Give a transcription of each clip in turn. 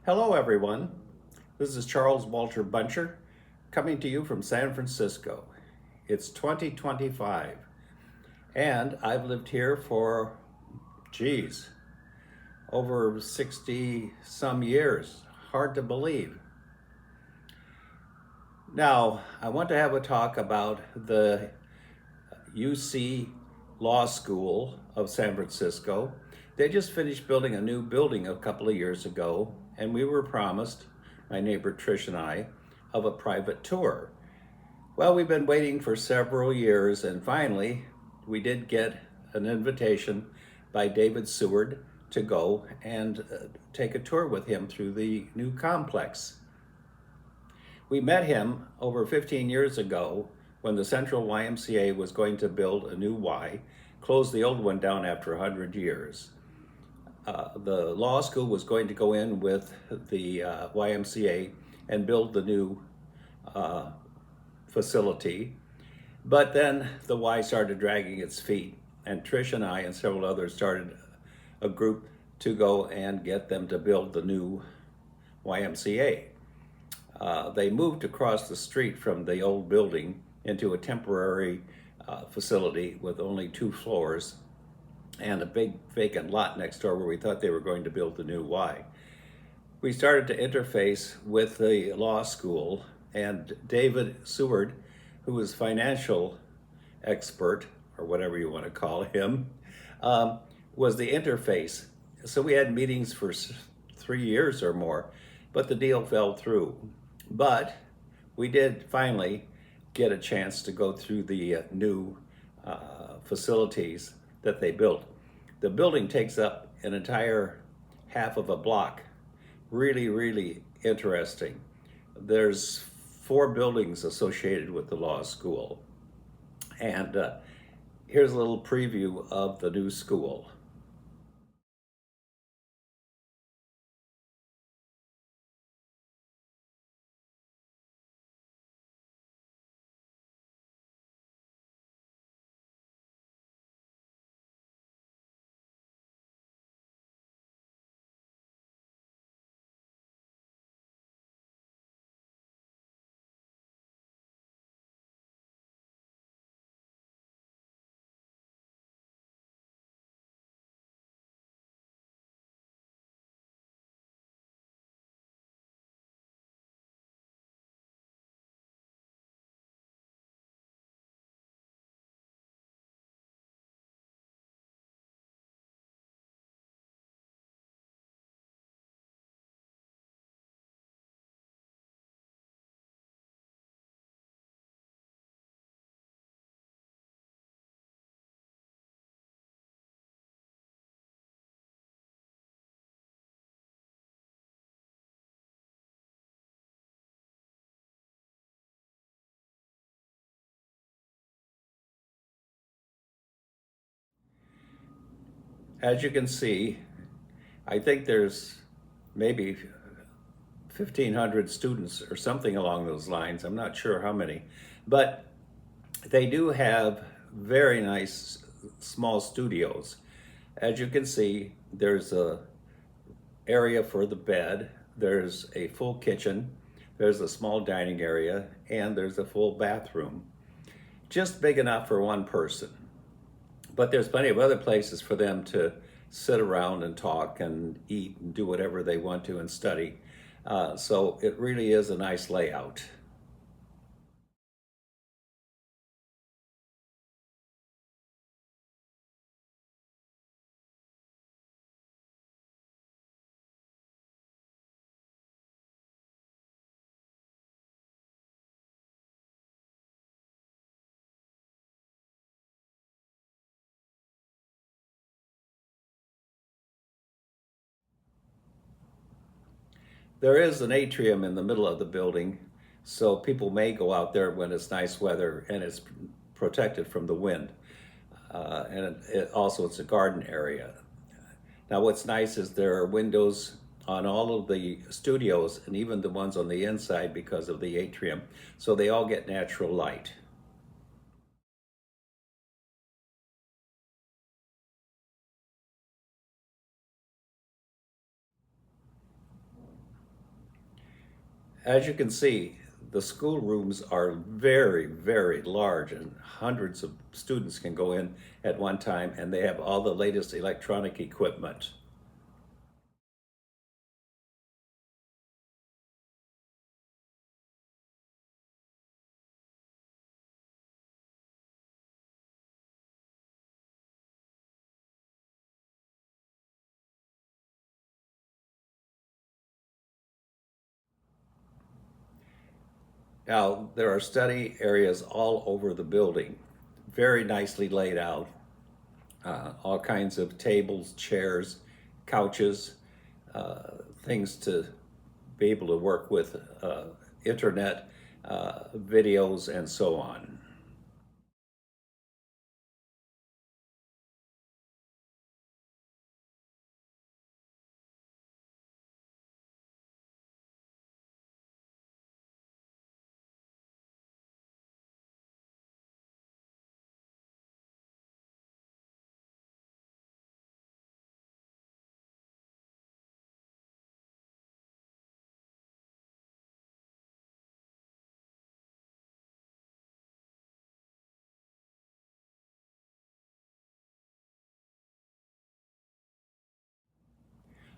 Hello, everyone. This is Charles Walter Buntjer coming to you from San Francisco. It's 2025, and I've lived here for, geez, over 60 some years. Hard to believe. Now, I want to have a talk about the UC Law School of San Francisco. They just finished building a new building a couple of years ago, and we were promised, my neighbor Trish and I, of a private tour. Well, we've been waiting for several years, and finally, we did get an invitation by David Seward to go and take a tour with him through the new complex. We met him over 15 years ago when the Central YMCA was going to build a new Y, close the old one down after 100 years. The law school was going to go in with the YMCA and build the new facility. But then the Y started dragging its feet, and Trish and I and several others started a group to go and get them to build the new YMCA. They moved across the street from the old building into a temporary facility with only 2 floors and a big vacant lot next door where we thought they were going to build the new Y. We started to interface with the law school, and David Seward, who is financial expert, or whatever you want to call him, was the interface. So we had meetings for 3 years or more, but the deal fell through. But we did finally get a chance to go through the new facilities that they built. The building takes up an entire half of a block. Really, really interesting. There's 4 buildings associated with the law school. And here's a little preview of the new school. As you can see, I think there's maybe 1,500 students or something along those lines. I'm not sure how many, but they do have very nice small studios. As you can see, there's a area for the bed, there's a full kitchen, there's a small dining area, and there's a full bathroom. Just big enough for one person. But there's plenty of other places for them to sit around and talk and eat and do whatever they want to and study. So it really is a nice layout. There is an atrium in the middle of the building, so people may go out there when it's nice weather and it's protected from the wind. And also it's a garden area. Now what's nice is there are windows on all of the studios and even the ones on the inside because of the atrium, so they all get natural light. As you can see, the school rooms are very, very large, and hundreds of students can go in at one time, and they have all the latest electronic equipment. Now, there are study areas all over the building, very nicely laid out. All kinds of tables, chairs, couches, things to be able to work with internet, videos, and so on.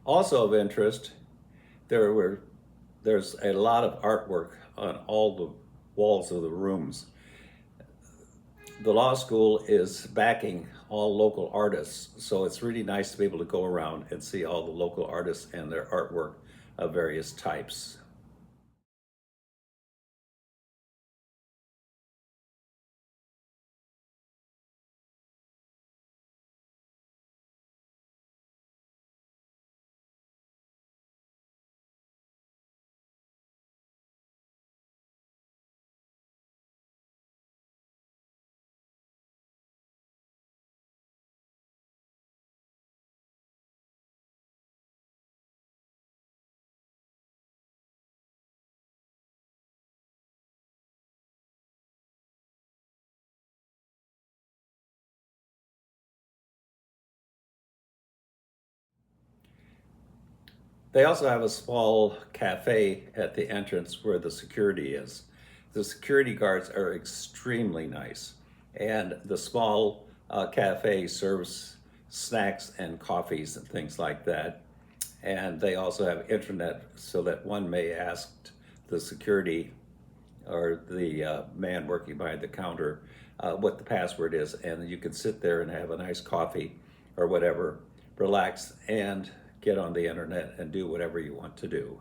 Also of interest, there were there's a lot of artwork on all the walls of the rooms. The law school is backing all local artists, so it's really nice to be able to go around and see all the local artists and their artwork of various types. They also have a small cafe at the entrance where the security is. The security guards are extremely nice, and the small cafe serves snacks and coffees and things like that. And they also have internet so that one may ask the security or the man working behind the counter what the password is, and you can sit there and have a nice coffee or whatever, relax, and get on the internet and do whatever you want to do.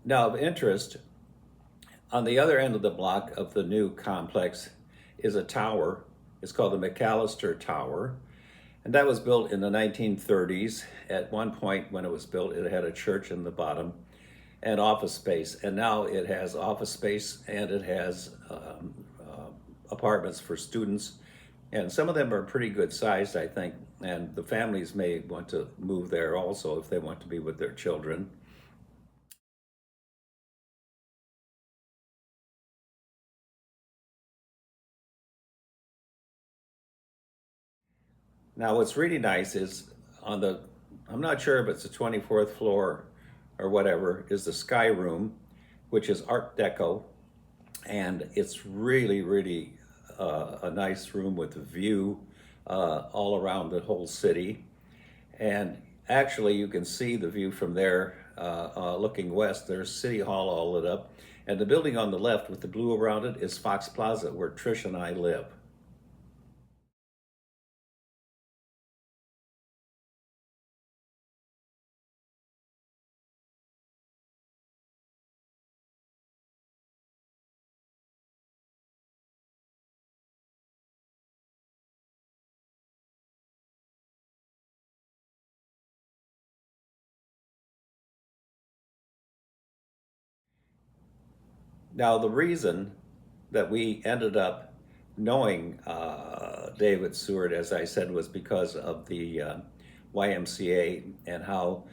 Now, of interest, on the other end of the block of the new complex is a tower. It's called the McAllister Tower. And that was built in the 1930s. At one point, when it was built, it had a church in the bottom and office space. And now it has office space and it has apartments for students. And some of them are pretty good sized, I think. And the families may want to move there also if they want to be with their children. Now, what's really nice is on the, I'm not sure if it's the 24th floor or whatever, is the Sky Room, which is Art Deco. And it's really, really a nice room with a view all around the whole city. And actually, you can see the view from there looking west. There's City Hall all lit up. And the building on the left with the blue around it is Fox Plaza, where Trish and I live. Now, the reason that we ended up knowing David Seward, as I said, was because of the YMCA and how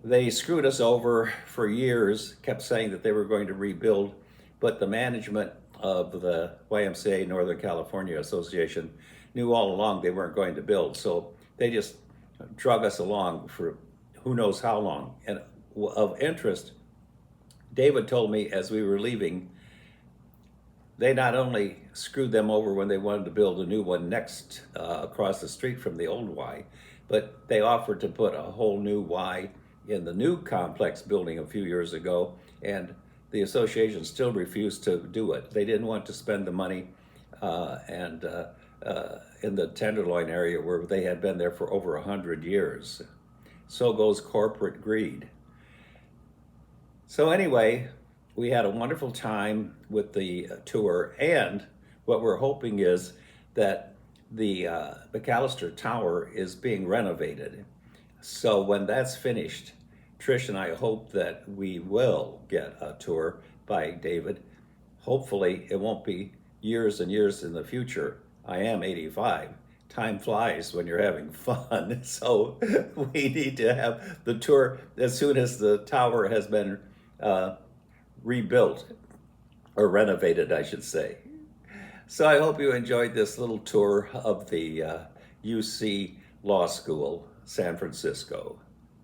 they screwed us over for years, kept saying that they were going to rebuild, but the management of the YMCA Northern California Association knew all along they weren't going to build. So they just drug us along for who knows how long. And of interest, David told me as we were leaving, they not only screwed them over when they wanted to build a new one next across the street from the old Y, but they offered to put a whole new Y in the new complex building a few years ago, and the association still refused to do it. They didn't want to spend the money and in the Tenderloin area where they had been there for over 100 years. So goes corporate greed. So anyway, we had a wonderful time with the tour, and what we're hoping is that the McAllister Tower is being renovated. So when that's finished, Trish and I hope that we will get a tour by David. Hopefully it won't be years and years in the future. I am 85. Time flies when you're having fun. So we need to have the tour as soon as the tower has been rebuilt, or renovated, I should say. So I hope you enjoyed this little tour of the UC Law School, San Francisco.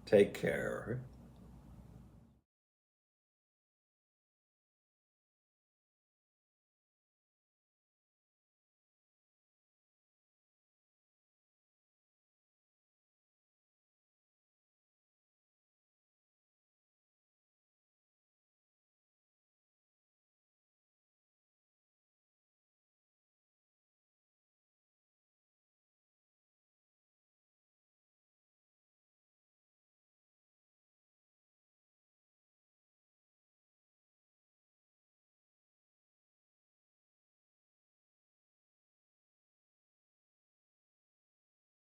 Take care.